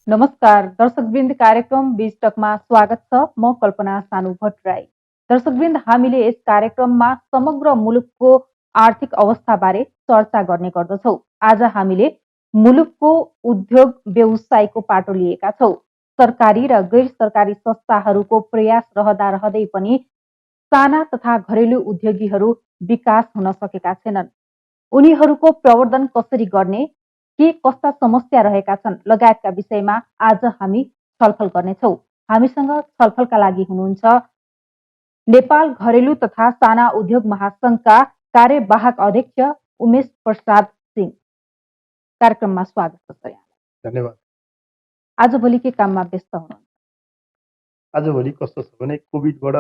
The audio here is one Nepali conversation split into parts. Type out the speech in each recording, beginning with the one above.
नमस्कार दर्शकवृन्द, कार्यक्रम बीजटकमा स्वागत छ। म कल्पना सानु भट्टराई। दर्शकवृन्द, हामीले यस कार्यक्रममा समग्र मुलुकको आर्थिक अवस्थाबारे चर्चा गर्ने गर्दछौँ। आज हामीले मुलुकको उद्योग व्यवसायको पाटो लिएका छौँ। सरकारी र गैर सरकारी संस्थाहरूको प्रयास रहँदा रहँदै पनि साना तथा घरेलु उद्योगीहरू विकास हुन सकेका छैनन्। उनीहरूको प्रवर्धन कसरी गर्ने, के कस्ता समस्या रहेका छन् लगायतका विषयमा आज हामी छलफल गर्नेछौँ। हामीसँग छलफलका लागि हुनुहुन्छ नेपाल घरेलु तथा साना उद्योग महासंघका कार्यवाहक अध्यक्ष उमेश प्रसाद सिंह। कार्यक्रममा स्वागत छ यहाँलाई। धन्यवाद। आजभोलि के काममा व्यस्त हुनुहुन्छ? आजभोलि कस्तो छ भने कोभिडबाट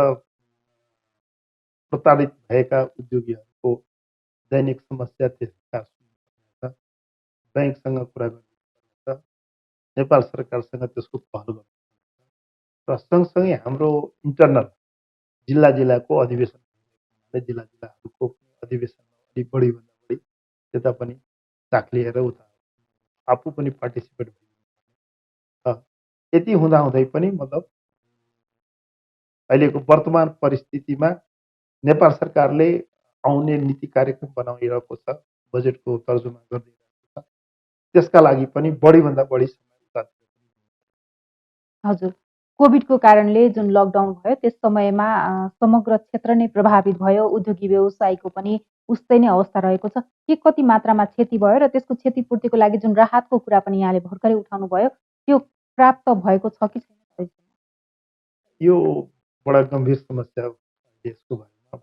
प्रताडित भएका उद्योगीहरूको दैनिक समस्या त्यसका सुन्नुपर्छ, ब्याङ्कसँग कुरा गर्नुपर्छ, नेपाल सरकारसँग त्यसको पहल गर्नुपर्छ र सँगसँगै हाम्रो इन्टरनल जिल्लाको अधिवेशन, जिल्लाहरूको अधिवेशनमा अलिक बढीभन्दा बढी त्यता पनि चाख लिएर उता आफू पनि पार्टिसिपेट भयो। यति हुँदाहुँदै पनि मतलब अहिलेको वर्तमान परिस्थितिमा नेपाल सरकारले आउने नीति कार्यक्रम बनाइरहेको छ, बजेटको तर्जुमा गरिरहेको छ। त्यसका लागि पनि बढीभन्दा बढी समय। हजुर, कोभिडको कारणले जुन लकडाउन भयो त्यस समयमा समग्र क्षेत्र नै प्रभावित भयो। उद्योगी व्यवसायको पनि उस्तै नै अवस्था रहेको छ। के कति मात्रामा क्षति भयो र त्यसको क्षतिपूर्तिको लागि जुन राहतको कुरा पनि यहाँले भर्खरै उठाउनु भयो, त्यो प्राप्त भएको छ कि छैन? यो बडा गम्भीर समस्या हो देशको बारेमा।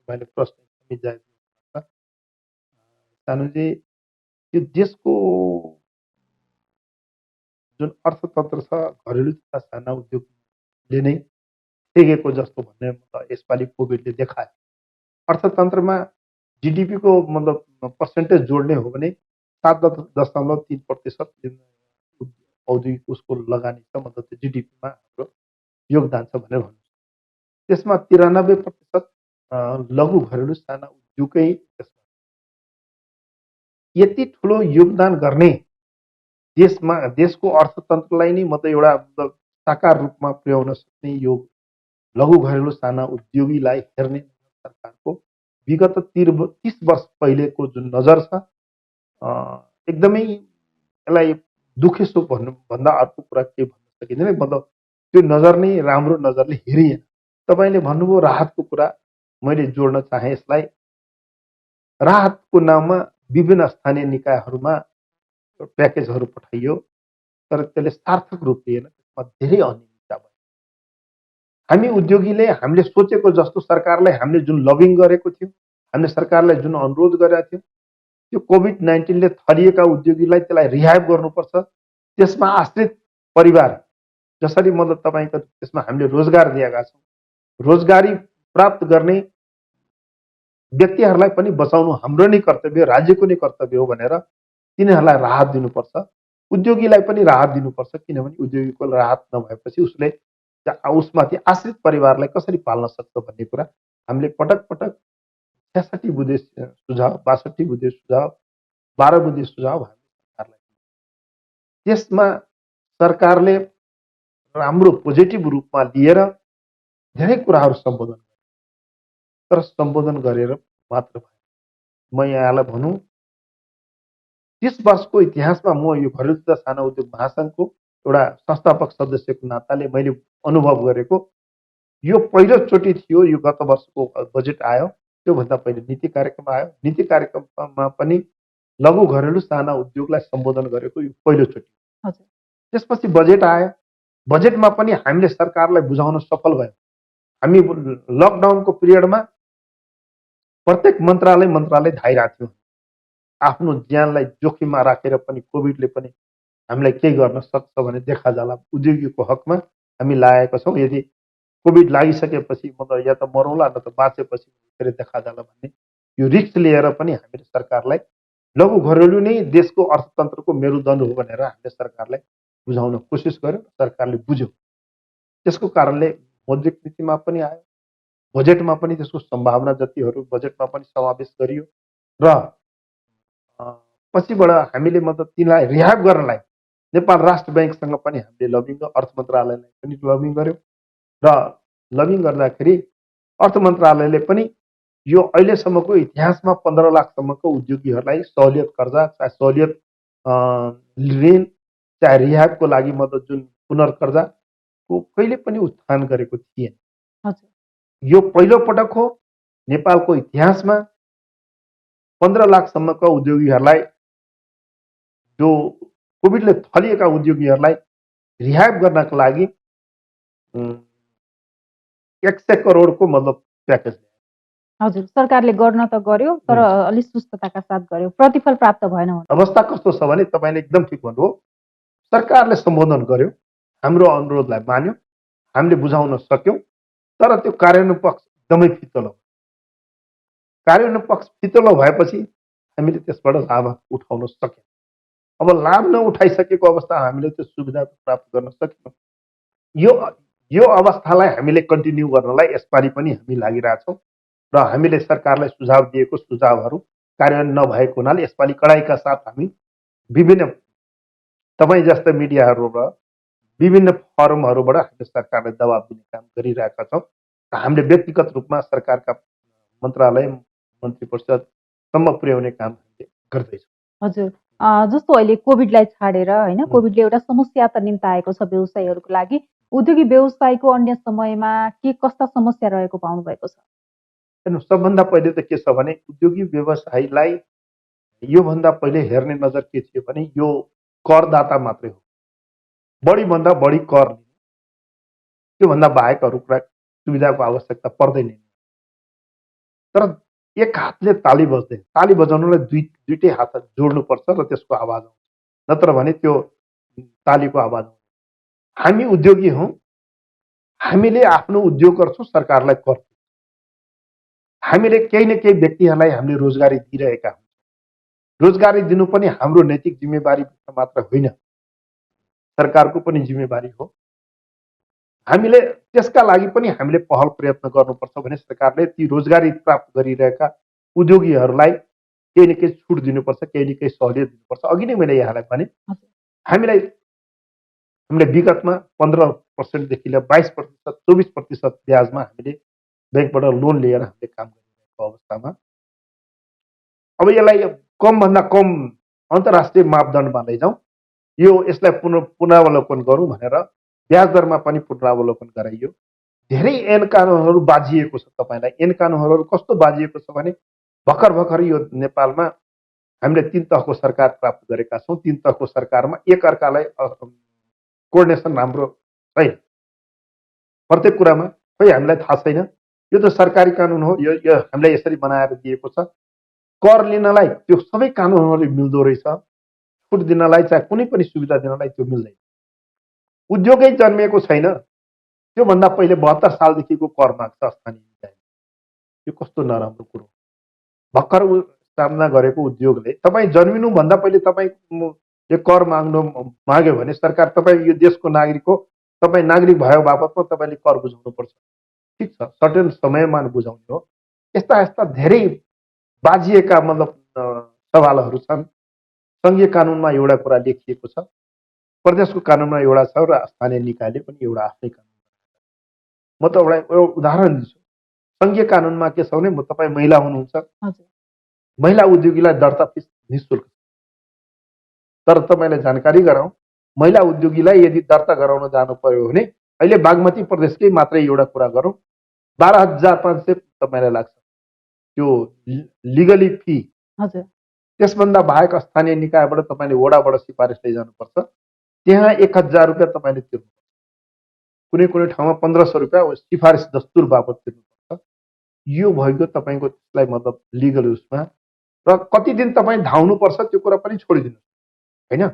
मैले प्रश्न पनि जायज गर्नुपर्छ। सानुजी, यो देशको जुन अर्थतन्त्र छ घरेलु तथा साना उद्योगले नै टेकेको जस्तो भन्ने यसपालि कोभिडले देखायो। अर्थतन्त्रमा जिडिपीको मतलब पर्सेन्टेज जोड्ने हो भने 7.3% औद्योगिक उसको लगानी छ, मतलब त्यो जिडिपीमा हाम्रो योगदान छ भनेर भन्नु। त्यसमा 93% लघु घरेलु साना उद्योगकै त्यसमा यति ठुलो योगदान गर्ने देशमा देशको अर्थतन्त्रलाई नै मतलब एउटा मतलब साकार रूपमा पुर्याउन सक्ने यो लघु घरेलु साना उद्योगीलाई हेर्ने सरकारको विगत 30 वर्ष पहिलेको जुन नजर छ, एकदमै यसलाई दुखेसो भन्नुभन्दा अर्को कुरा के भन्न सकिँदैन। मतलब त्यो नजर नै राम्रो नजरले हेरिएन। तपाईँले भन्नुभयो राहतको कुरा, मैले जोड्न चाहे यसलाई। राहतको नाममा विभिन्न स्थानीय निकायहरूमा प्याकेजहरू पठाइयो, तर त्यसले सार्थक रूप लिएन। त्यसमा धेरै अनियमितता भयो। हामी उद्योगीले हामीले सोचेको जस्तो सरकारलाई हामीले जुन लबिङ गरेको थियो, हामीले सरकारलाई जुन अनुरोध गरेका थियौँ, त्यो कोभिड-19ले थलिएका उद्योगीलाई त्यसलाई रिहाइभ गर्नुपर्छ। त्यसमा आश्रित परिवार जसरी मतलब तपाईँको त्यसमा हामीले रोजगार दिएका छौँ, रोजगारी प्राप्त गर्ने व्यक्तिहरूलाई पनि बचाउनु हाम्रो नै कर्तव्य, राज्यको नै कर्तव्य हो भनेर तिनीहरूलाई राहत दिनुपर्छ। उद्योगीलाई पनि राहत दिनुपर्छ, किनभने उद्योगीको राहत नभएपछि उसले उसमाथि आश्रित परिवारलाई कसरी पाल्न सक्छ भन्ने कुरा हामीले पटक पटक 66 बुँदे सुझाव, 62 बुँदे सुझाव, 12 बुँदे सुझाव सरकारलाई। त्यसमा सरकारले राम्रो पोजिटिभ रूपमा लिएर धेरै कुराहरू सम्बोधन गर्यो, तर सम्बोधन गरेर मात्र भयो। म यहाँलाई भनौँ, 30 वर्षको इतिहासमा म यो घरेलु तथा साना उद्योग महासङ्घको एउटा संस्थापक सदस्यको नाताले मैले अनुभव गरेको यो पहिलोचोटि थियो। यो गत वर्षको बजेट आयो, त्योभन्दा पहिले नीति कार्यक्रम आयो। नीति कार्यक्रममा पनि लघु घरेलु साना उद्योगलाई सम्बोधन गरेको यो पहिलोचोटि। त्यसपछि बजेट आयो। बजेटमा पनि हामीले सरकारलाई बुझाउन सफल भयौँ। हामी लकडाउनको पिरियडमा प्रत्येक मन्त्रालय धाइरहेको थियौँ। आफ्नो ज्यानलाई जोखिममा राखेर पनि कोभिडले पनि हामीलाई केही गर्न सक्छ भने देखा जाला उद्योगीको हकमा हामी लागेका छौँ। यदि कोभिड लागिसकेपछि मतलब या त मरौँला न त बाँचेपछि फेरि देखा जाला भन्ने यो रिस्क लिएर पनि हामीले सरकारलाई लघु घरेलु नै देशको अर्थतन्त्रको मेरुदण्ड हो भनेर हामीले सरकारलाई बुझाउन कोसिस गर्यौँ। सरकारले बुझ्यो। त्यसको कारणले मौद्रिक नीतिमा पनि आयो, बजेटमा पनि त्यसको सम्भावना जतिहरू बजेटमा पनि समावेश गरियो र पछिबाट हामीले मतलब तिनलाई रिहाइभ गर्नलाई नेपाल राष्ट्र ब्याङ्कसँग पनि हामीले लबिङ अर्थ मन्त्रालयलाई पनि लबिङ गर्यौँ र लबिङ गर्दाखेरि अर्थ मन्त्रालयले पनि यो अहिलेसम्मको इतिहासमा 15 लाखसम्मको उद्योगीहरूलाई सहुलियत कर्जा चाहे सहुलियत ऋण चाहे रिहाबको लागि मद्दत जुन पुनर्कर्जाको कहिले पनि उत्थान गरेको थिएन। हजुर यो पहिलो पटक हो नेपालको इतिहासमा 15 लाखसम्मका उद्योगीहरूलाई जो कोभिडले थलिएका उद्योगीहरूलाई रिहाब गर्नका लागि 100 करोडको मतलब प्याकेज ल्यायो। हजुर सरकारले गर्न त गर्यो तर अलिक सुस्तताका साथ गर्यो, प्रतिफल प्राप्त भएन। अवस्था कस्तो छ भने तपाईँले एकदम ठिक भन्नुभयो, सरकारले सम्बोधन गर्यो, हाम्रो अनुरोधलाई मान्यो, हामीले बुझाउन सक्यौँ, तर त्यो कार्यान्वयन पक्ष एकदमै फितलो। कार्यान्वयन पक्ष फितलो भएपछि हामीले त्यसबाट लाभ उठाउन सक्यौँ। अब लाभ नउठाइसकेको अवस्था हामीले त्यो सुविधा प्राप्त गर्न सकेनौँ। यो अवस्थालाई हामीले कन्टिन्यू गर्नलाई यसपालि पनि हामी लागिरहेछौँ र हामीले सरकारलाई सुझाव दिएको सुझावहरू कार्यान्वयन नभएको हुनाले यसपालि कडाइका साथ हामी विभिन्न तपाईँ जस्ता मिडियाहरूबाट विभिन्न फरमहरूबाट हामीले सरकारलाई दबाब दिने काम गरिरहेका छौँ र हामीले व्यक्तिगत रूपमा सरकारका मन्त्रालय मन्त्री परिषदसम्म पुर्याउने काम हामीले गर्दैछौँ। हजुर जस्तो अहिले कोभिडलाई छाडेर होइन, कोभिडले एउटा समस्या त निम्ताएको छ व्यवसायीहरूको लागि, उद्योगी व्यवसायको अन्य समयमा के कस्ता समस्या रहेको पाउनु भएको छ? हेर्नु, सबभन्दा पहिले त के छ भने उद्योगी व्यवसायीलाई योभन्दा पहिले हेर्ने नजर के थियो भने यो करदाता मात्रै हो, बढीभन्दा बढी कर लिने, त्योभन्दा बाहेक अरू कुरा सुविधाको आवश्यकता पर्दैन। तर एक हातले ताली बज्दैन, ताली बजाउनलाई दुईटै हात जोड्नुपर्छ र त्यसको आवाज आउँछ, नत्र भने त्यो तालीको आवाज आउँछ। हामी उद्योगी हौँ, हामीले आफ्नो उद्योग गर्छौँ, सरकारलाई कर दिन्छौँ। हामीले केही न केही व्यक्तिहरूलाई हामीले रोजगारी दिइरहेका हौँ। रोजगारी दिनु पनि हाम्रो नैतिक जिम्मेवारी मात्र होइन, सरकारको पनि जिम्मेवारी हो। हामीले त्यसका लागि पनि हामीले पहल प्रयत्न गर्नुपर्छ भने सरकारले ती रोजगारी प्राप्त गरिरहेका उद्योगीहरूलाई केही न केही छुट दिनुपर्छ, केही न केही सहुलियत दिनुपर्छ। अघि नै मैले यहाँलाई भने हामीले विगतमा 15% देखि लिएर 22%, 24% ब्याजमा हामीले ब्याङ्कबाट लोन लिएर हामीले काम गरिरहेको अवस्थामा अब यसलाई कमभन्दा कम अन्तर्राष्ट्रिय मापदण्डमा लैजाउँ, यसलाई पुनरावलोकन गरौँ भनेर ब्याज दरमा पनि पुनरावलोकन गराइयो। धेरै ऐन कानुनहरू बाजिएको छ। तपाईँलाई ऐन कानुनहरू कस्तो बाजिएको छ भने भर्खर यो नेपालमा हामीले 3 तहको सरकार प्राप्त गरेका छौँ। 3 तहको सरकारमा एकअर्कालाई कोर्डिनेसन राम्रो छैन। प्रत्येक कुरामा खोइ हामीलाई थाहा छैन। यो त सरकारी कानुन हो, यो हामीलाई यसरी बनाएर दिएको छ। कर लिनलाई त्यो सबै कानुनहरू मिल्दो रहेछ, छुट दिनलाई चाहे कुनै पनि सुविधा दिनलाई त्यो मिल्दैन। उद्योगै जन्मिएको छैन, त्योभन्दा पहिले 72 सालदेखिको कर माग्छ स्थानीय निकाय। यो कस्तो नराम्रो कुरो। भर्खर सामना गरेको उद्योगले तपाईँ जन्मिनुभन्दा पहिले तपाईँले कर माग्यो भने सरकार तपाईँ यो देशको नागरिक हो, तपाईँ नागरिक भयो बापतमा तपाईँले कर बुझाउनुपर्छ। ठिक छ, सर्टेन समयमा बुझाउने हो। यस्ता धेरै बाजिएका मतलब सवालहरू छन्। सङ्घीय कानुनमा एउटा कुरा लेखिएको छ, प्रदेशको कानुनमा एउटा छ र स्थानीय निकायले पनि एउटा आफ्नै कानुन। म त एउटा उदाहरण दिन्छु। सङ्घीय कानुनमा के छ भने तपाईँ महिला हुनुहुन्छ, महिला उद्योगीलाई दर्ता फिस निःशुल्क। तर तपाईँलाई जानकारी गराउँ, महिला उद्योगीलाई यदि दर्ता गराउन जानु पर्यो भने अहिले बागमती प्रदेशकै मात्रै एउटा कुरा गरौँ, 12,500 तपाईँलाई लाग्छ त्यो लिगली फी। त्यसभन्दा बाहेक स्थानीय निकायबाट तपाईँले वडाबाट सिफारिस लैजानुपर्छ, त्यहाँ 1,000 रुपियाँ तपाईँले तिर्नुपर्छ। कुनै ठाउँमा 1,500 रुपियाँ सिफारिस दस्तुर बापत तिर्नुपर्छ। यो भयो तपाईँको त्यसलाई मतलब लिगल उसमा। र कति दिन तपाईँ धाउनुपर्छ त्यो कुरा पनि छोडिदिनु होइन।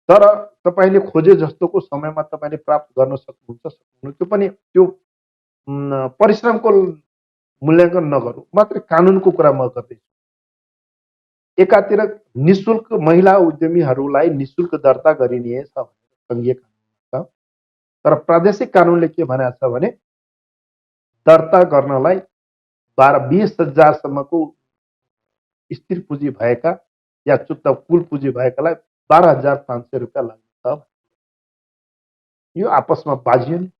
तर तपाईँले खोजे जस्तोको समयमा तपाईँले प्राप्त गर्न सक्नुहुन्छ। त्यो पनि त्यो परिश्रमको मूल्याङ्कन नगरौँ, मात्रै कानुनको कुरा म गर्दैछु। एकातिर निःशुल्क महिला उद्यमीहरूलाई निःशुल्क दर्ता गरिने छ सङ्घीय कानुनमा छ, तर प्रादेशिक कानुनले के भनेको छ भने दर्ता गर्नलाई 20,000सम्मको स्थिर पुँजी भएका या कुल पुँजी भएकालाई 12,500 रुपियाँ लाग्छ। छ। यो आपसमा बाजियो नि।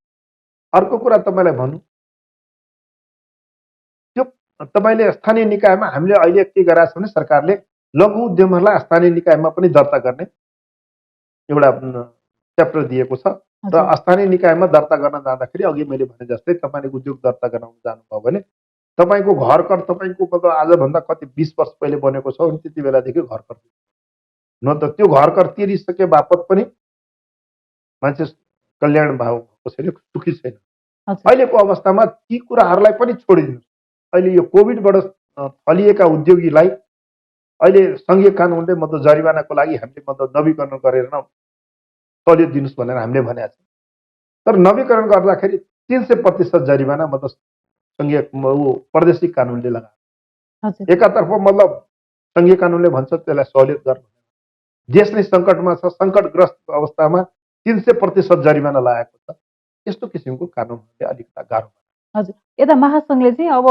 अर्को कुरा तपाईँलाई भनौँ, त्यो तपाईँले स्थानीय निकायमा हामीले अहिले के गराएको छ भने सरकारले लघु उद्यमहरूलाई स्थानीय निकायमा पनि दर्ता गर्ने एउटा च्याप्टर दिएको छ। र हजुर स्थानीय निकायमा दर्ता गर्न जाँदाखेरि अघि मैले भने जस्तै तपाईँले उद्योग दर्ता गराउन जानुभयो भने तपाईँको घर कर तपाईँको मतलब आजभन्दा कति 20 वर्ष पहिले बनेको छ भने त्यति बेलादेखि घर कर न त त्यो घर कर तिरिसके बापत पनि मान्छे कल्याण भएको छैन, सुखी छैन। हजुर अहिलेको अवस्थामा ती कुराहरूलाई पनि छोडिदिनुहोस्। अहिले यो कोभिडबाट फलिएका उद्योगीलाई अहिले सङ्घीय कानुनले मतलब जरिवानाको लागि हामीले मतलब नवीकरण गरेर सहुलियत दिनुहोस् भनेर हामीले भनेका छौँ। तर नवीकरण गर्दाखेरि 300% जरिवाना मतलब सङ्घीय प्रादेशिक कानुनले लगाएको। हजुर एकातर्फ मतलब सङ्घीय कानुनले भन्छ त्यसलाई सहुलियत गर्नु, देश नै सङ्कटमा छ, सङ्कटग्रस्त अवस्थामा 300% जरिवाना लगाएको छ। यस्तो किसिमको कानुनहरूले अलिकता गाह्रो। हजुर यता महासङ्घले चाहिँ अब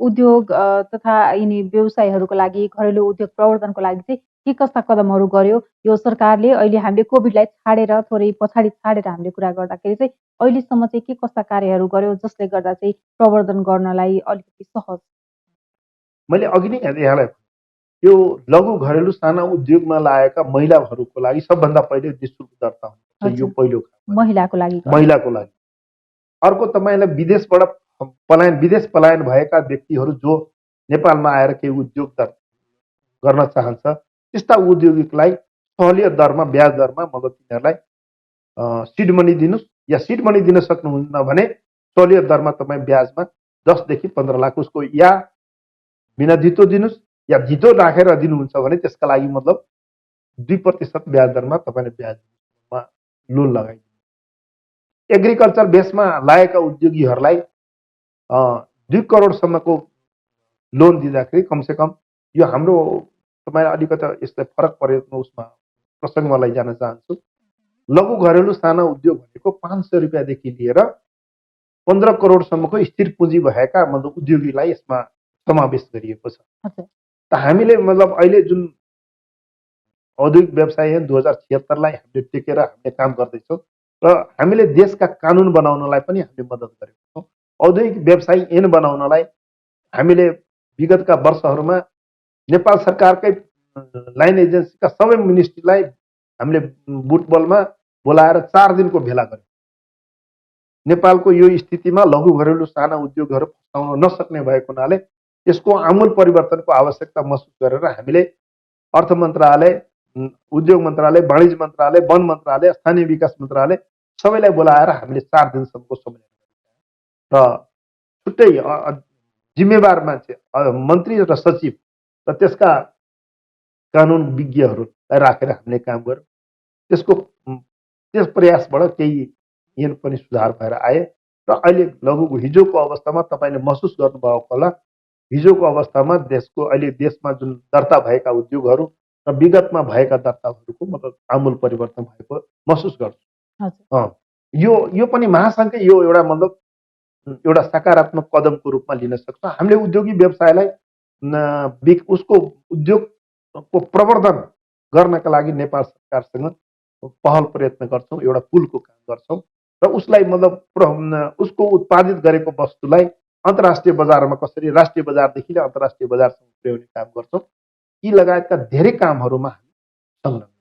उद्योग तथा यिनी व्यवसायहरूको लागि घरेलु उद्योग प्रवर्धनको लागि चाहिँ के कस्ता कदमहरू गर्यो? यो सरकारले अहिले हामीले कोभिडलाई छाडेर थोरै पछाडि छाडेर हामीले कुरा गर्दाखेरि चाहिँ अहिलेसम्म चाहिँ के कस्ता कार्यहरू गर्यो जसले गर्दा चाहिँ प्रवर्धन गर्नलाई अलिकति सहज? मैले अघि नै यहाँलाई यो लघु घरेलु साना उद्योगमा लागेका महिलाहरूको लागि सबभन्दा पहिले निःशुल्क दर्ता हुनुपर्छ। यो हजुर पहिलो काम महिलाको लागि गर्नु। महिलाको लागि। अर्को तपाईँलाई विदेश पलायन भएका व्यक्तिहरू जो नेपालमा आएर केही उद्योग गर्न चाहन्छ त्यस्ता उद्योगीलाई सहुलियत दरमा ब्याज दरमा मतलब तिनीहरूलाई सिड मनी दिनुहोस्, या सिड मनी दिन सक्नुहुन्न भने सहुलियत दरमा तपाईँ ब्याजमा 10 देखि 15 लाख उसको या बिना धितो दिनुहोस्, या धितो राखेर दिनुहुन्छ भने त्यसका लागि मतलब 2% ब्याज दरमा तपाईँले ब्याजमा लोन लगाइदिनु। एग्रिकल्चर बेसमा लागेका उद्योगीहरूलाई 2 करोडसम्मको लोन दिँदाखेरि कमसेकम यो हाम्रो तपाईँ अलिकति यसलाई फरक परेको उसमा प्रसङ्गमा लैजान चाहन्छु। लघु घरेलु साना उद्योग भनेको 500 रुपियाँदेखि लिएर 15 करोडसम्मको स्थिर पुँजी भएका मतलब उद्योगीलाई यसमा समावेश गरिएको छ। हजुर त हामीले मतलब अहिले जुन औद्योगिक व्यवसाय 2076 लाई हामीले टेकेर हामीले काम गर्दैछौँ र हामीले देशका कानुन बनाउनलाई पनि हामीले मद्दत गरेको छौँ। औद्योगिक व्यवसाय ऐन बनाउनलाई हामीले विगतका वर्षहरूमा नेपाल सरकारकै लाइन एजेन्सीका सबै मिनिस्ट्रीलाई हामीले बुटबलमा बोलाएर 4 दिनको भेला गर्यौँ। नेपालको यो स्थितिमा लघु घरेलु साना उद्योगहरू फस्टाउन नसक्ने भएको हुनाले यसको आमूल परिवर्तनको आवश्यकता महसुस गरेर हामीले अर्थ मन्त्रालय, उद्योग मन्त्रालय, वाणिज्य मन्त्रालय, वन मन्त्रालय, स्थानीय विकास मन्त्रालय सबैलाई बोलाएर हामीले 4 दिनसम्मको सम्मेलन र छुट्टै जिम्मेवार मान्छे मन्त्री र सचिव र त्यसका कानुन विज्ञहरूलाई राखेर हामीले काम गर्यौँ। त्यस प्रयासबाट केही ऐन पनि सुधार भएर आए र अहिले लघु हिजोको अवस्थामा तपाईँले महसुस गर्नुभएको होला, हिजोको अवस्थामा अहिले देशमा जुन दर्ता भएका उद्योगहरू र विगतमा भएका दर्ताहरूको मतलब आमूल परिवर्तन भएको महसुस गर्छु। यो पनि महासङ्घकै यो एउटा मतलब एउटा सकारात्मक कदमको रूपमा लिन सक्छ। हामीले उद्योगी व्यवसायलाई उसको उद्योगको प्रवर्धन गर्नका लागि नेपाल सरकारसँग पहल प्रयत्न गर्छौँ, एउटा पुलको काम गर्छौँ र उसलाई मतलब उसको उत्पादित गरेको वस्तुलाई अन्तर्राष्ट्रिय बजारमा कसरी राष्ट्रिय बजारदेखि अन्तर्राष्ट्रिय बजारसम्म पुर्याउने काम गर्छौँ। यी लगायतका धेरै कामहरूमा हामी संलग्न।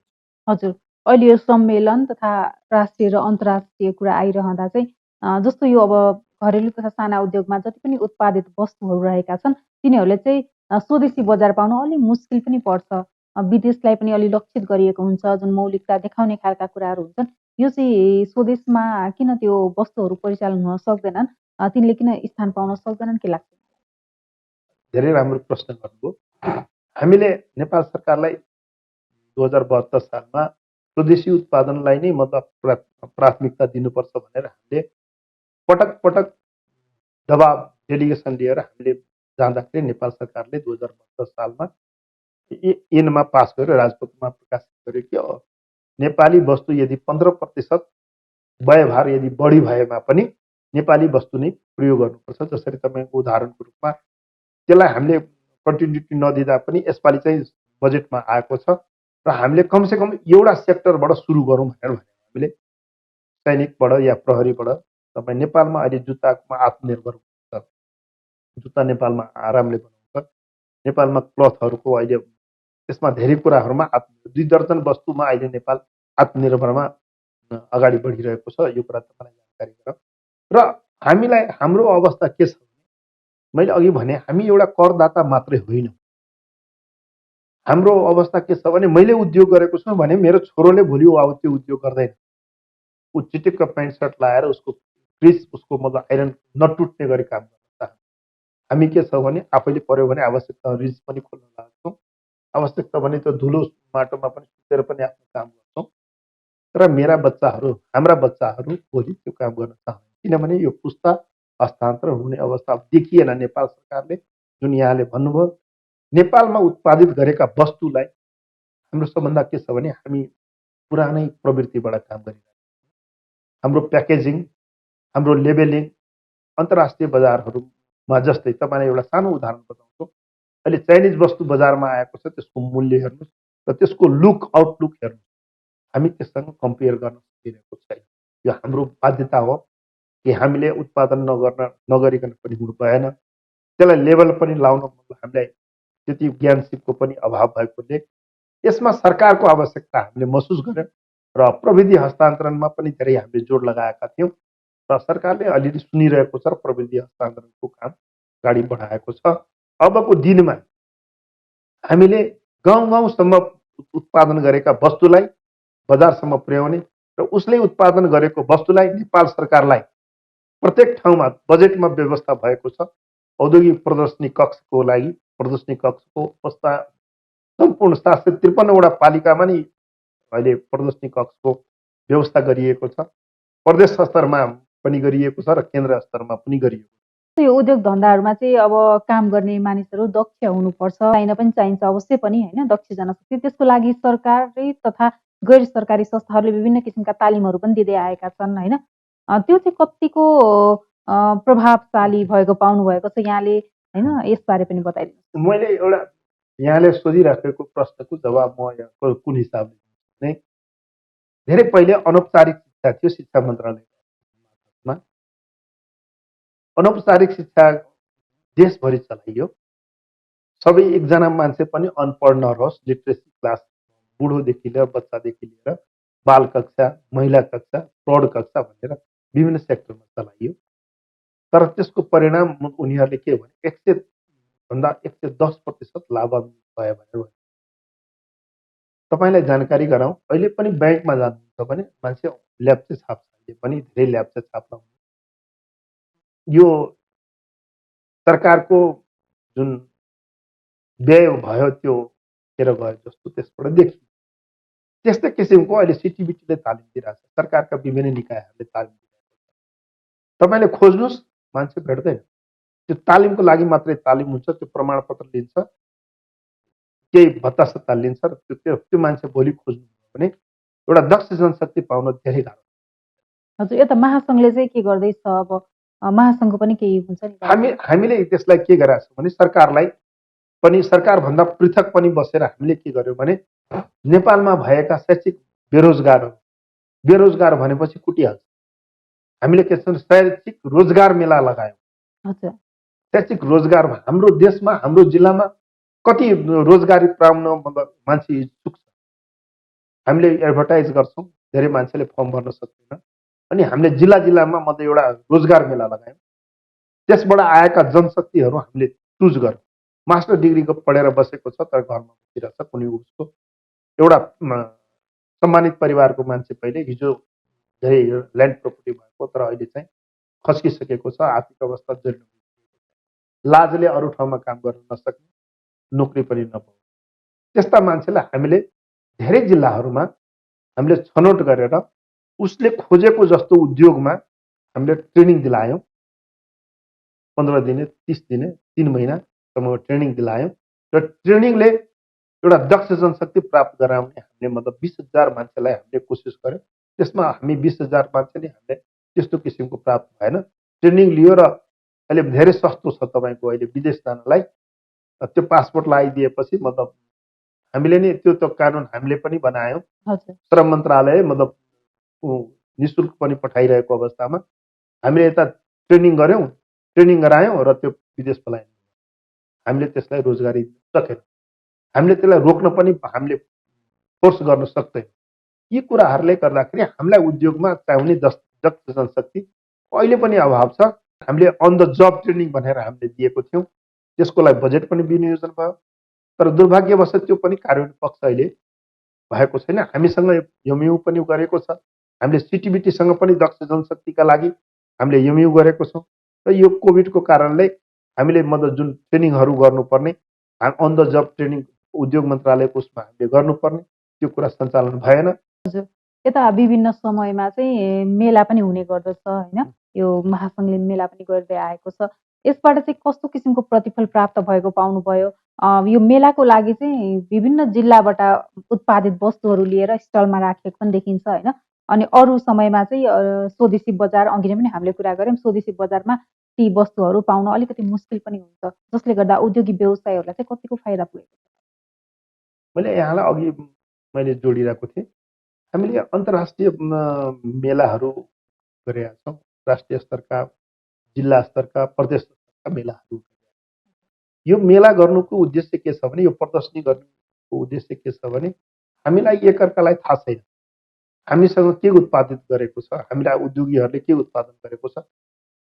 हजुर अहिले यो सम्मेलन तथा राष्ट्रिय र अन्तर्राष्ट्रिय कुरा आइरहँदा चाहिँ जस्तो यो अब घरेलु तथा साना उद्योगमा जति पनि उत्पादित वस्तुहरू रहेका छन् तिनीहरूले चाहिँ स्वदेशी बजार पाउन अलि मुस्किल पनि पर्छ। विदेशलाई पनि अलि लक्षित गरिएको हुन्छ, जुन मौलिकता देखाउने खालका कुराहरू हुन्छन्। यो चाहिँ स्वदेशमा किन त्यो वस्तुहरू परिचालन हुन सक्दैनन्? तिनले किन स्थान पाउन सक्दैनन् के लाग्छ? धेरै राम्रो प्रश्न गर्नुभयो। हामीले नेपाल सरकारलाई 2072 सालमा स्वदेशी उत्पादनलाई नै मतलब प्राथमिकता दिनुपर्छ भनेर हामीले पटक पटक दबाब डेलिगेसन लिएर हामीले जाँदाखेरि नेपाल सरकारले 2072 सालमा ऐनमा पास गरेर राजपत्रमा प्रकाशित गर्यो कि नेपाली वस्तु यदि 15% व्ययभार यदि बढी भएमा पनि नेपाली वस्तु नै प्रयोग गर्नुपर्छ। जसरी तपाईँको उदाहरणको रूपमा त्यसलाई हामीले कन्टिन्युटी नदिँदा पनि यसपालि चाहिँ बजेटमा आएको छ र हामीले कमसेकम एउटा सेक्टरबाट सुरु गरौँ भनेर हामीले सैनिकबाट या प्रहरीबाट तपाईँ नेपालमा अहिले जुत्तामा आत्मनिर्भर हुन्छ। जुत्ता नेपालमा आरामले बनाउँछ। नेपालमा क्लथहरूको अहिले त्यसमा धेरै कुराहरूमा 2 दर्जन वस्तुमा अहिले नेपाल आत्मनिर्भरमा अगाडि बढिरहेको छ। यो कुरा तपाईँलाई जानकारी गराउँ। र हामीलाई हाम्रो अवस्था के छ भने मैले अघि भने हामी एउटा करदाता मात्रै होइनौँ। हाम्रो अवस्था के छ भने मैले उद्योग गरेको छु भने मेरो छोरोले भोलि अब त्यो उद्योग गर्दैन। ऊ चिटिक्क प्यान्ट सर्ट लाएर उसको क्रिज उसको मतलब आइरन नटुट्ने गरी काम गर्न चाहन्छ। हामी के छ भने आफैले पर्यो भने आवश्यकता रिज पनि खोल्न लाग्छौँ। आवश्यकता भने त्यो धुलो माटोमा पनि सुतेर पनि आफ्नो काम गर्छौँ। तर मेरा बच्चाहरू हाम्रा बच्चाहरू भोलि त्यो काम गर्न चाहँदैन। किनभने यो पुस्ता हस्तान्तरण हुने अवस्था देखिएन। नेपाल सरकारले जुन यहाँले भन्नुभयो नेपालमा उत्पादित गरेका वस्तुलाई हाम्रो सबभन्दा के छ भने हामी पुरानै प्रवृत्तिबाट काम गरिरहेका छौँ। हाम्रो प्याकेजिङ हाम्रो लेबलिङ अन्तर्राष्ट्रिय बजारहरूमा जस्तै तपाईँलाई एउटा सानो उदाहरण बताउँछु। अहिले चाइनिज वस्तु बजारमा आएको छ त्यसको मूल्य हेर्नुहोस् र त्यसको लुक आउटलुक हेर्नुहोस्। हामी त्यससँग कम्पेयर गर्न सकिरहेको छैन। यो हाम्रो बाध्यता हो कि हामीले उत्पादन नगरिकन पनि हुनु भएन। त्यसलाई लेबल पनि लाउन हामीलाई त्यति ज्ञान सिपको पनि अभाव भएकोले यसमा सरकारको आवश्यकता हामीले महसुस गर्यौँ र प्रविधि हस्तान्तरणमा पनि धेरै हामीले जोड लगाएका थियौँ र सरकारले अलिअलि सुनिरहेको छ र प्रविधि हस्तान्तरणको काम अगाडि बढाएको छ। अबको दिनमा हामीले गाउँ गाउँसम्म उत्पादन गरेका वस्तुलाई बजारसम्म पुर्याउने र उसले उत्पादन गरेको वस्तुलाई नेपाल सरकारलाई प्रत्येक ठाउँमा बजेटमा व्यवस्था भएको छ। औद्योगिक प्रदर्शनी कक्षको लागि प्रदर्शनी कक्षको अवस्था सम्पूर्ण 753वटा पालिकामा नि अहिले प्रदर्शनी कक्षको व्यवस्था गरिएको छ। प्रदेश स्तरमा पनि गरिएको छ र केन्द्र स्तरमा पनि गरिएको छ। यो उद्योग धन्दाहरूमा चाहिँ अब काम गर्ने मानिसहरू दक्ष हुनुपर्छ, चाहिन पनि चाहिन्छ अवश्य पनि होइन, दक्ष जनशक्ति। त्यसको लागि सरकारी तथा गैर सरकारी संस्थाहरूले विभिन्न किसिमका तालिमहरू पनि दिँदै आएका छन् होइन। त्यो चाहिँ कतिको प्रभावशाली भएको पाउनुभएको छ यहाँले होइन, यसबारे पनि बताइदिनुहोस्। मैले एउटा यहाँले सोधिराखेको प्रश्नको जवाब म यहाँ कुन हिसाबले दिन्छु भने धेरै पहिले अनौपचारिक शिक्षा थियो शिक्षा मन्त्रालयमा। अनौपचारिक शिक्षा देशभरि चलाइयो। सबै एकजना मान्छे पनि अनपढ नरहोस्, लिट्रेसी क्लास बुढोदेखि लिएर बच्चादेखि लिएर बाल कक्षा, महिला कक्षा, प्रौढ कक्षा भनेर विभिन्न सेक्टरमा चलाइयो। तर त्यसको परिणाम उनीहरूले के भने 110% लाभान्वित भयो भनेर तपाईँलाई जानकारी गराउँ। अहिले पनि ब्याङ्कमा जानुहुन्छ भने मान्छे ल्याप्चे छाप्छ। अहिले पनि धेरै ल्याप्चे छाप लाउने यो सरकारको जुन व्यय भयो त्यो खेर गयो जस्तो त्यसबाट देखियो। त्यस्तै किसिमको अहिले सिटिबिटीले तालिम दिइरहेको छ। सरकारका विभिन्न निकायहरूले तालिम दिइरहेको छ। तपाईँले खोज्नुहोस् मान्छे भेट्दैन। त्यो तालिमको लागि मात्रै तालिम हुन्छ, त्यो प्रमाणपत्र लिन्छ, केही भत्ता सत्ता लिन्छ र त्यो मान्छे भोलि खोज्नु भने एउटा दक्ष जनशक्ति पाउन धेरै गाह्रो। हजुर, यता महासङ्घले चाहिँ के गर्दैछ अब? महासङ्घको पनि केही हुन्छ नि? हामीले त्यसलाई के गरेका छौँ भने सरकारलाई पनि सरकारभन्दा पृथक पनि बसेर हामीले के गर्यौँ भने नेपालमा भएका शैक्षिक बेरोजगार भनेपछि कुटिहाल्छ। हामीले के छ शैक्षिक रोजगार मेला लगायौँ। शैक्षिक रोजगार हाम्रो देशमा हाम्रो जिल्लामा कति रोजगारी पाउन मान्छे इच्छुक छ। हामीले एडभर्टाइज गर्छौँ, धेरै मान्छेले फर्म भर्न सक्दैन। अनि हामीले जिल्लामा मतलब एउटा रोजगार मेला लगायौँ। त्यसबाट आएका जनशक्तिहरू हामीले चुज गर्यौँ। मास्टर डिग्री पढेर बसेको छ तर घरमा बसिरहेछ, कुनै उसको एउटा सम्मानित परिवारको मान्छे पहिले हिजो धेरै ल्यान्ड प्रोपर्टी भएको तर अहिले चाहिँ खस्किसकेको छ, आर्थिक अवस्था जटिल, लाजले अरू ठाउँमा काम गर्न नसक्ने, नोकरी पनि नपाउने त्यस्ता मान्छेलाई हामीले धेरै जिल्लाहरूमा हामीले छनौट गरेर उसले खोजेको जस्तो उद्योगमा हामीले ट्रेनिङ दिलायौँ। 15 दिने 30 दिने 3 महिनासम्म ट्रेनिङ दिलायौँ र ट्रेनिङले एउटा दक्ष जनशक्ति प्राप्त गराउने हामीले मतलब 20,000 मान्छेलाई हामीले कोसिस गर्यौँ। त्यसमा हामी 20,000 मान्छेले हामीले त्यस्तो किसिमको प्राप्त भएन। ट्रेनिङ लियो र अहिले धेरै सस्तो छ तपाईँको अहिले विदेश जानलाई। त्यो पासपोर्ट लगाइदिएपछि मतलब हामीले नि त्यो त कानुन हामीले पनि बनायौँ। हजुर। श्रम मन्त्रालय मतलब निशुल्क पनि पठाइरहेको अवस्थामा हामीले यता ट्रेनिङ गऱ्यौँ, ट्रेनिङ गरायौँ र त्यो विदेश पलायन। हामीले त्यसलाई रोजगारी दिन सकेनौँ। हामीले त्यसलाई रोक्न पनि हामीले फोर्स गर्न सक्दैनौँ। यी कुराहरूले गर्दाखेरि हामीलाई उद्योगमा चाहिने दक्ष जनशक्ति अहिले पनि अभाव छ। हामीले अन द जब ट्रेनिङ भनेर हामीले दिएको थियौँ, त्यसको लागि बजेट पनि विनियोजन भयो, तर दुर्भाग्यवश त्यो पनि कार्यान्वयन पक्ष अहिले भएको छैन। हामीसँग एमयु पनि गरेको छ, हामीले सिटिबिटीसँग पनि दक्ष जनशक्तिका लागि हामीले एमयु गरेको छौँ र यो कोभिडको कारणले हामीले मतलब जुन ट्रेनिङहरू गर्नुपर्ने अन द जब ट्रेनिङ उद्योग मन्त्रालयको उसमा हामीले गर्नुपर्ने त्यो कुरा सञ्चालन भएन। हजुर। यता विभिन्न समयमा चाहिँ मेला पनि हुने गर्दछ होइन? यो महासङ्घले मेला पनि गर्दै आएको छ। यसबाट चाहिँ कस्तो किसिमको प्रतिफल प्राप्त भएको पाउनुभयो? यो मेलाको लागि चाहिँ विभिन्न जिल्लाबाट उत्पादित वस्तुहरू लिएर स्टलमा राखेको पनि देखिन्छ होइन? अनि अरू समयमा चाहिँ स्वदेशी बजार अघि नै पनि हामीले कुरा गऱ्यौँ, स्वदेशी बजारमा ती वस्तुहरू पाउन अलिकति मुस्किल पनि हुन्छ। जसले गर्दा उद्योगी व्यवसायीहरूलाई चाहिँ कतिको फाइदा पुगेको छ? मैले यहाँलाई अघि मैले जोडिरहेको थिएँ, हामीले अन्तर्राष्ट्रिय मेलाहरू गरेका छौँ। राष्ट्रिय स्तरका, जिल्ला स्तरका, प्रदेश स्तरका मेलाहरू। यो मेला गर्नुको उद्देश्य के छ भने, यो प्रदर्शनी गर्नुको उद्देश्य के छ भने, हामीलाई एकअर्कालाई थाहा छैन हामीसँग के उत्पादित गरेको छ, हामीलाई उद्योगीहरूले के उत्पादन गरेको छ,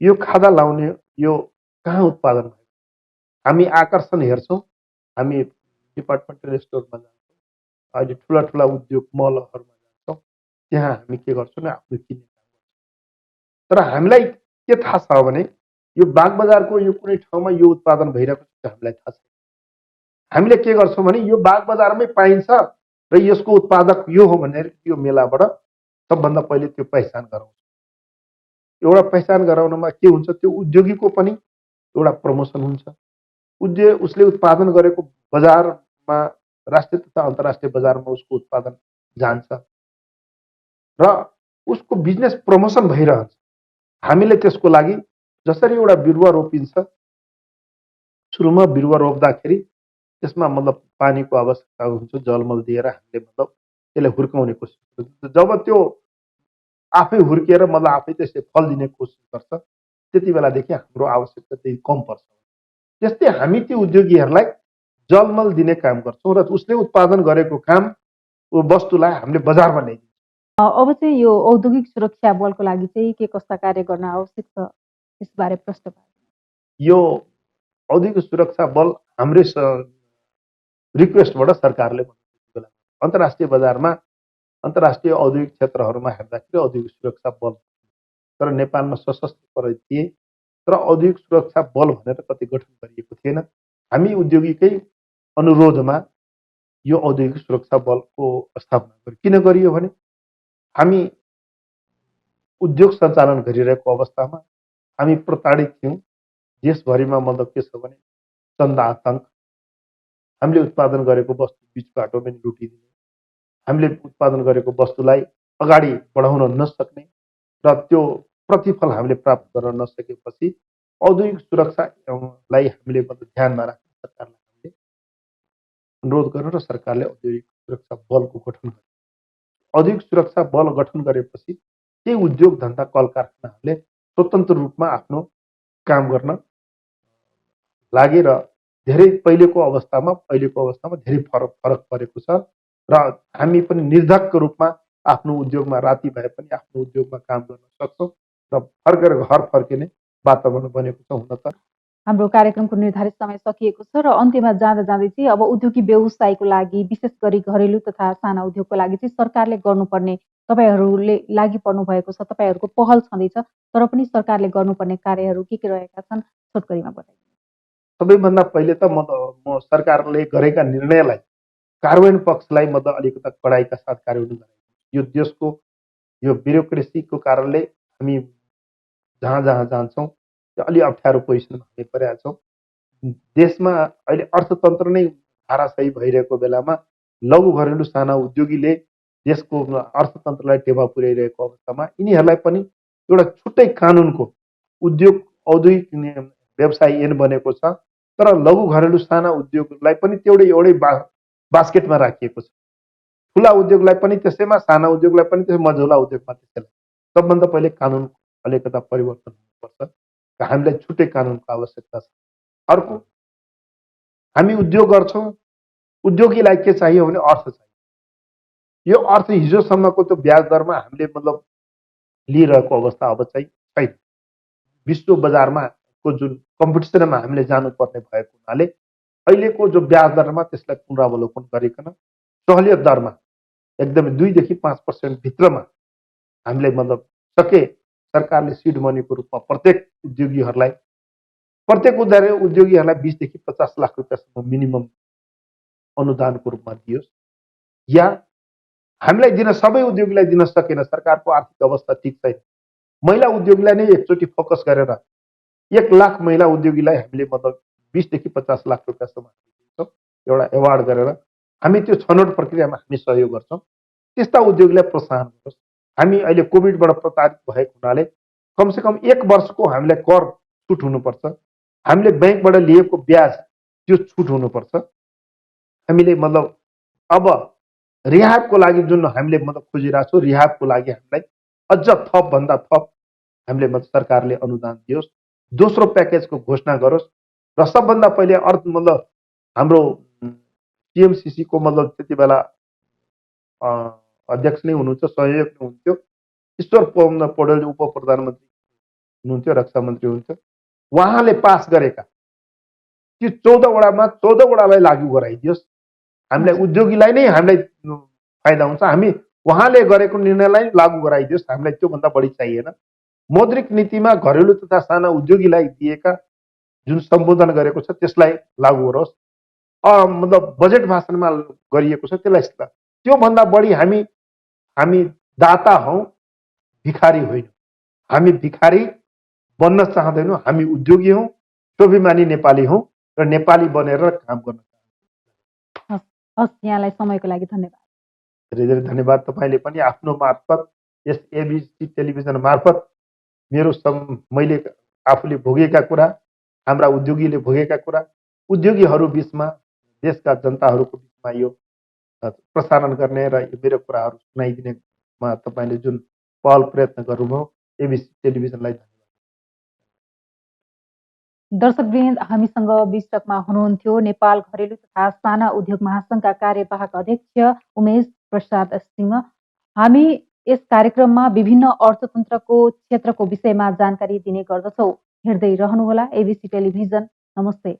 यो खादा लाउने यो कहाँ उत्पादन भएको, हामी आकर्षण हेर्छौँ। हामी डिपार्टमेन्टल स्टोरमा जान्छौँ, अहिले ठुला ठुला उद्योग मलहरूमा जान्छौँ, त्यहाँ हामी के गर्छौँ भने आफ्नो किन्ने काम गर्छौँ। तर हामीलाई के थाहा छ भने यो बागबजारको यो कुनै ठाउँमा यो उत्पादन भइरहेको छ हामीलाई थाहा छैन। हामीले के गर्छौँ भने यो बागबजारमै पाइन्छ र यसको उत्पादक यो हो भनेर यो मेलाबाट सबभन्दा पहिले त्यो पहिचान गराउँछ। एउटा पहिचान गराउनमा के हुन्छ, त्यो उद्योगीको पनि एउटा प्रमोसन हुन्छ। उसले उत्पादन गरेको बजारमा, राष्ट्रिय तथा अन्तर्राष्ट्रिय बजारमा उसको उत्पादन जान्छ र उसको बिजनेस प्रमोसन भइरहन्छ। हामीले त्यसको लागि जसरी एउटा बिरुवा रोपिन्छ, सुरुमा बिरुवा रोप्दाखेरि त्यसमा मतलब पानीको आवश्यकता हुन्छ, जलमल दिएर हामीले मतलब त्यसलाई हुर्काउने कोसिस गर्छ। जब त्यो आफै हुर्किएर मतलब आफै त्यसले फल दिने कोसिस गर्छ, त्यति बेलादेखि हाम्रो आवश्यकता त्यही कम पर्छ। त्यस्तै हामी ती उद्योगीहरूलाई जलमल दिने काम गर्छौँ र उसले उत्पादन गरेको काम वस्तुलाई हामीले बजारमा ल्याइदिन्छौँ। अब चाहिँ यो औद्योगिक सुरक्षा बलको लागि चाहिँ के कस्ता कार्य गर्न आवश्यक छ? यसबारे प्रश्न पार्नु। यो औद्योगिक सुरक्षा बल हाम्रै रिक्वेस्टबाट सरकारले भनेको बेला अन्तर्राष्ट्रिय बजारमा, अन्तर्राष्ट्रिय औद्योगिक क्षेत्रहरूमा हेर्दाखेरि औद्योगिक सुरक्षा बल, तर नेपालमा सशस्त्र प्रहरी थिए तर औद्योगिक सुरक्षा बल भनेर कति गठन गरिएको थिएन। हामी उद्योगीकै अनुरोधमा यो औद्योगिक सुरक्षा बलको स्थापना गर्यो। किन गरियो भने हामी उद्योग सञ्चालन गरिरहेको अवस्थामा हामी प्रताडित थियौँ। देशभरिमा मतलब के छ भने चन्दा आतङ्क, हामीले उत्पादन गरेको वस्तु बिच बाटोमा लुटिदिने, हामीले उत्पादन गरेको वस्तुलाई अगाडि बढाउन नसक्ने र त्यो प्रतिफल हामीले प्राप्त गर्न नसकेपछि औद्योगिक सुरक्षालाई हामीले मतलब ध्यानमा राखेर सरकारलाई हामीले अनुरोध गर्यो र सरकारले औद्योगिक सुरक्षा बलको गठन गर्यो। औद्योगिक सुरक्षा बल गठन गरेपछि केही उद्योग धन्दा कल कारखानाहरूले स्वतन्त्र रूपमा आफ्नो काम गर्न लागे र धेरै अहिलेको अवस्थामा धेरै फरक परेको छ र हामी पनि निर्धक्क रूपमा आफ्नो उद्योगमा राति भए पनि आफ्नो उद्योगमा काम गर्न सक्छौँ र फर्केर घर फर्किने वातावरण बनेको छ। हुन त हाम्रो कार्यक्रमको निर्धारित समय सकिएको छ र अन्त्यमा जाँदा जाँदै चाहिँ अब उद्योगी व्यवसायको लागि विशेष गरी घरेलु तथा साना उद्योगको लागि चाहिँ सरकारले गर्नुपर्ने, तपाईँहरूले लागि पर्नु भएको छ, तपाईँहरूको पहल छँदैछ, तर पनि सरकारले गर्नुपर्ने कार्यहरू के रहेका छन् छोटकरीमा बताइदिनु। सबैभन्दा पहिले त म सरकारले गरेका निर्णयलाई कार्यान्वयन पक्षलाई मतलब अलिकता कडाइका साथ कार्यान्वयन गराइदिनु। यो देशको यो ब्युरोक्रेसीको कारणले हामी जहाँ जहाँ जान्छौँ त्यो अलि अप्ठ्यारो पोजिसनमा हामी परेका छौँ। देशमा अहिले अर्थतन्त्र नै धाराशायी भइरहेको बेलामा लघु घरेलु साना उद्योगीले देशको अर्थतन्त्रलाई टेवा पुर्याइरहेको अवस्थामा यिनीहरूलाई पनि एउटा छुट्टै कानुनको औद्योगिक व्यवसाय ऐन बनेको छ, तर लघु घरेलु साना उद्योगलाई पनि एउटै बास्केटमा राखिएको छ। ठुला उद्योगलाई पनि त्यसैमा, साना उद्योगलाई पनि त्यसै, मझौला उद्योगमा त्यसैलाई। सबभन्दा पहिले कानुन अलिकता परिवर्तन हुनुपर्छ र हामीलाई छुट्टै कानुनको आवश्यकता छ। अर्को, हामी उद्योग गर्छौँ, उद्योगीलाई के चाहियो भने अर्थ चाहियो। यो अर्थ हिजोसम्मको त्यो ब्याज दरमा हामीले लिइरहेको अवस्था अब चाहिँ छैन। विश्व बजारमा को जुन कम्पिटिसनमा हामीले जानुपर्ने भएको हुनाले अहिलेको जो ब्याज दरमा त्यसलाई पुनरावलोकन गरिकन सहुलियत दरमा एकदमै 2 देखि 5% भित्रमा हामीले सके सरकारले सिड मनीको रूपमा प्रत्येक उद्योगीहरूलाई 20 देखि 50 लाख रुपियाँसम्म मिनिमम अनुदानको रूपमा दियोस्, या हामीलाई दिन, सबै उद्योगीलाई दिन सकेन, सरकारको आर्थिक अवस्था ठिक छैन, महिला उद्योगीलाई नै एकचोटि फोकस गरेर 1 लाख महिला उद्योगीलाई हामीले 20 देखि 50 लाख रुपियाँसम्म दिन्छौँ, एउटा एवार्ड गरेर हामी त्यो छनौट प्रक्रियामा हामी सहयोग गर्छौँ। त्यस्ता उद्योगीलाई प्रोत्साहन गरोस्। हामी अहिले कोभिडबाट प्रताडित भएको हुनाले कमसेकम 1 वर्षको हामीलाई कर छुट हुनुपर्छ। हामीले ब्याङ्कबाट लिएको ब्याज त्यो छुट हुनुपर्छ। हामीले अब रिहाबको लागि जुन हामीले खोजिरहेको छौँ, रिहाबको लागि हामीलाई अझ थपभन्दा थप हामीले सरकारले अनुदान दियोस्, दोस्रो प्याकेजको घोषणा गरोस् र सबभन्दा पहिले हाम्रो टिएमसिसीको त्यति बेला अध्यक्ष नै हुनुहुन्छ, सहयोग नै हुन्थ्यो, ईश्वर पौडेल उप प्रधानमन्त्री हुनुहुन्थ्यो, रक्षा मन्त्री हुनुहुन्थ्यो। उहाँले पास गरेका त्यो 14 वडामा 14 वडालाई लागू गराइदियोस्। हामीलाई उद्योगीलाई नै हामीलाई फाइदा हुन्छ। हामी उहाँले गरेको निर्णयलाई लागू गराइदियोस्, हामीलाई त्योभन्दा बढी चाहिएन। मौद्रिक नीतिमा घरेलु तथा साना उद्योगीलाई दिएका जुन सम्बोधन गरेको छ त्यसलाई लागू गरोस्। बजेट भाषणमा गरिएको छ त्यसलाई। त्योभन्दा बढी हामी दाता हौँ, भिखारी होइन। हामी भिखारी बन्न चाहँदैनौँ, हामी उद्योगी हौँ, स्वाभिमानी नेपाली हौँ र नेपाली बनेर काम गर्न चाहन्छौँ। हस्, यहाँलाई समयको लागि धन्यवाद। धेरै धेरै धन्यवाद। तपाईँले पनि आफ्नो मार्फत, यस एबिसी टेलिभिजन मार्फत मैले आफूले भोगेका कुरा, हाम्रा उद्योगीले भोगेका कुरा, उद्योगीहरू बिचमा, देशका जनताहरूको बिचमा यो प्रसारण गर्ने र मेरो कुराहरू सुनाइदिनेमा तपाईँले जुन पहल प्रयत्न गर्नुभयो, एबिसी टेलिभिजनलाई धन्यवाद। दर्शकवृन्द, हामीसँग बिस्टकमा हुनुहुन्थ्यो नेपाल घरेलु तथा साना उद्योग महासङ्घका कार्यवाहक अध्यक्ष उमेश प्रसाद सिंह। हामी यस कार्यक्रममा विभिन्न अर्थतन्त्रको क्षेत्रको विषयमा जानकारी दिने गर्दछौँ। हेर्दै रहनुहोला एबिसी टेलिभिजन। नमस्ते।